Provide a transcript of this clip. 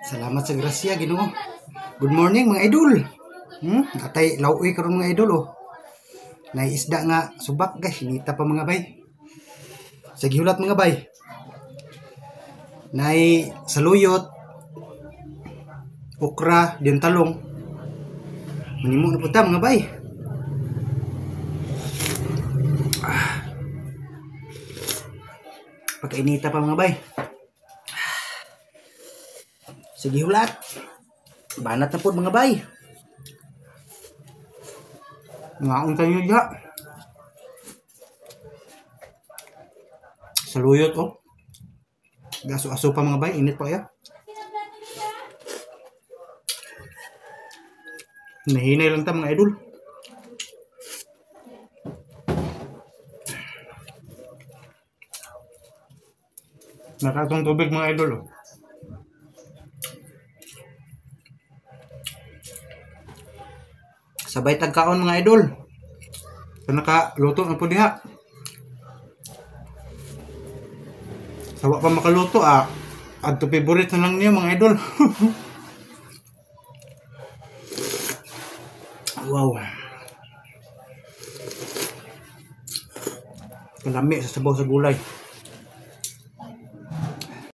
Salamat sa grasya, Ginoo. Good morning mga idol. Atay lauoy karon mga idol oh. Nay isda nga subak guys, hinita pa mga bay. Sa gihulat mga bay. Nay saluyot, okra, din talong. Manimo na puta mga bay. Pagkainita pa mga bay. Sige hulat. Banat na po mga bay. Ngaon tayo niya. Saluyot oh. Gaso-aso pa mga bay. Init pa kaya. Nahinay lang ta mga idol. Nakatong tubig mga idol oh. Sabay tagkaon mga idol. Nakaluto na po diha. Sawa pa makaluto adto favorite na lang niya mga idol. Wow. Kalami sa sabaw sa gulay.